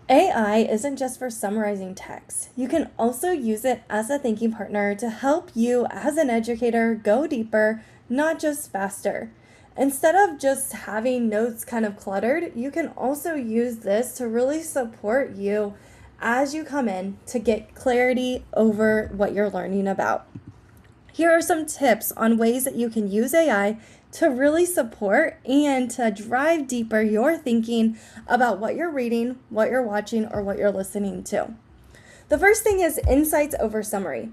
AI isn't just for summarizing text. You can also use it as a thinking partner to help you as an educator go deeper, not just faster. Instead of just having notes kind of cluttered, you can also use this to really support you as you come in to get clarity over what you're learning about. Here are some tips on ways that you can use AI to really support and to drive deeper your thinking about what you're reading, what you're watching, or what you're listening to. The first thing is insights over summary.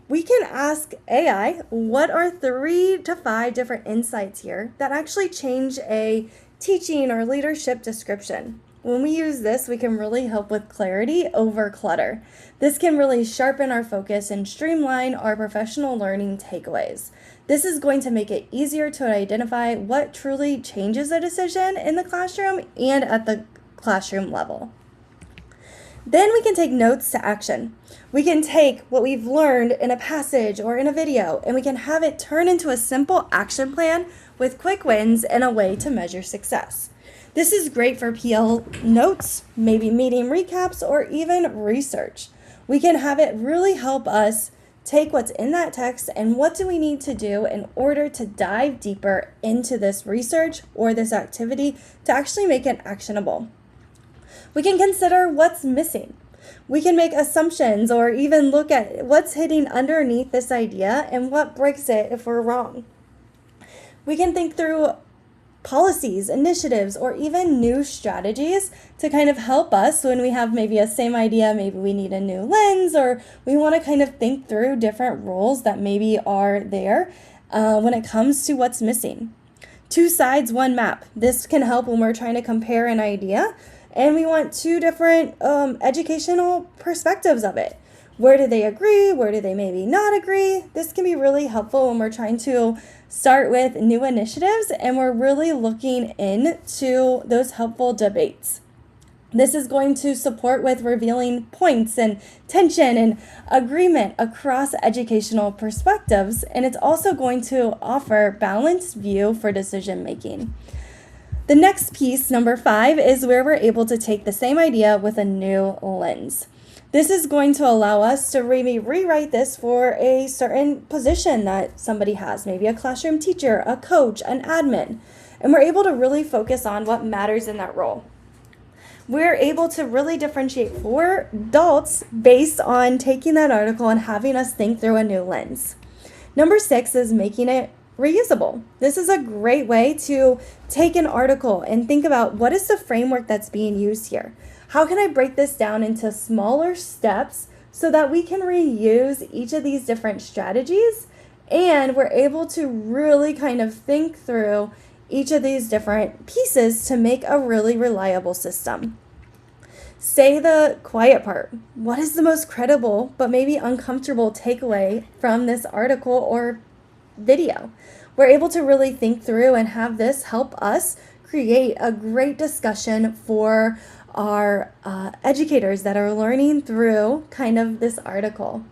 We can ask AI, what are 3 to 5 different insights here that actually change a teaching or leadership description? When we use this, we can really help with clarity over clutter. This can really sharpen our focus and streamline our professional learning takeaways. This is going to make it easier to identify what truly changes a decision in the classroom and at the classroom level. Then we can take notes to action. We can take what we've learned in a passage or in a video, and we can have it turn into a simple action plan with quick wins and a way to measure success. This is great for PL notes, maybe meeting recaps, or even research. We can have it really help us take what's in that text and what do we need to do in order to dive deeper into this research or this activity to actually make it actionable. We can consider what's missing. We can make assumptions or even look at what's hidden underneath this idea and what breaks it if we're wrong. We can think through policies, initiatives, or even new strategies to kind of help us when we have maybe a same idea, maybe we need a new lens, or we want to kind of think through different roles that maybe are there when it comes to what's missing. 2 sides, 1 map. This can help when we're trying to compare an idea and we want 2 different educational perspectives of it. Where do they agree? Where do they maybe not agree? This can be really helpful when we're trying to start with new initiatives and we're really looking into those helpful debates. This is going to support with revealing points and tension and agreement across educational perspectives, and it's also going to offer balanced view for decision making. The next piece, number 5, is where we're able to take the same idea with a new lens. This is going to allow us to maybe rewrite this for a certain position that somebody has, maybe a classroom teacher, a coach, an admin, and we're able to really focus on what matters in that role. We're able to really differentiate for adults based on taking that article and having us think through a new lens. Number 6 is making it reusable. This is a great way to take an article and think about what is the framework that's being used here. How can I break this down into smaller steps so that we can reuse each of these different strategies and we're able to really kind of think through each of these different pieces to make a really reliable system. Say the quiet part. What is the most credible but maybe uncomfortable takeaway from this article or video? We're able to really think through and have this help us create a great discussion for our educators that are learning through kind of this article.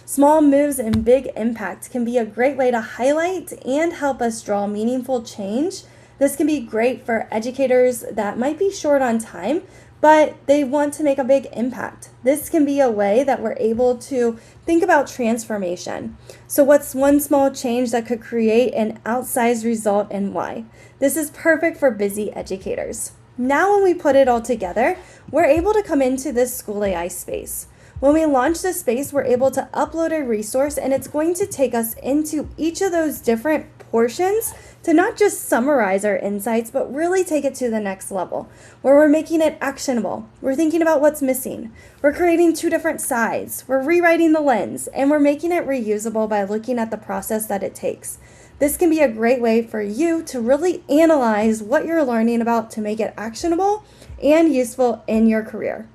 Small moves and big impact can be a great way to highlight and help us draw meaningful change. This can be great for educators that might be short on time, but they want to make a big impact. This can be a way that we're able to think about transformation. So what's one small change that could create an outsized result and why? This is perfect for busy educators. Now when we put it all together, we're able to come into this School AI space. When we launch this space, we're able to upload a resource and it's going to take us into each of those different portions to not just summarize our insights, but really take it to the next level, where we're making it actionable. We're thinking about what's missing. We're creating 2 different sides. We're rewriting the lens, and we're making it reusable by looking at the process that it takes. This can be a great way for you to really analyze what you're learning about to make it actionable and useful in your career.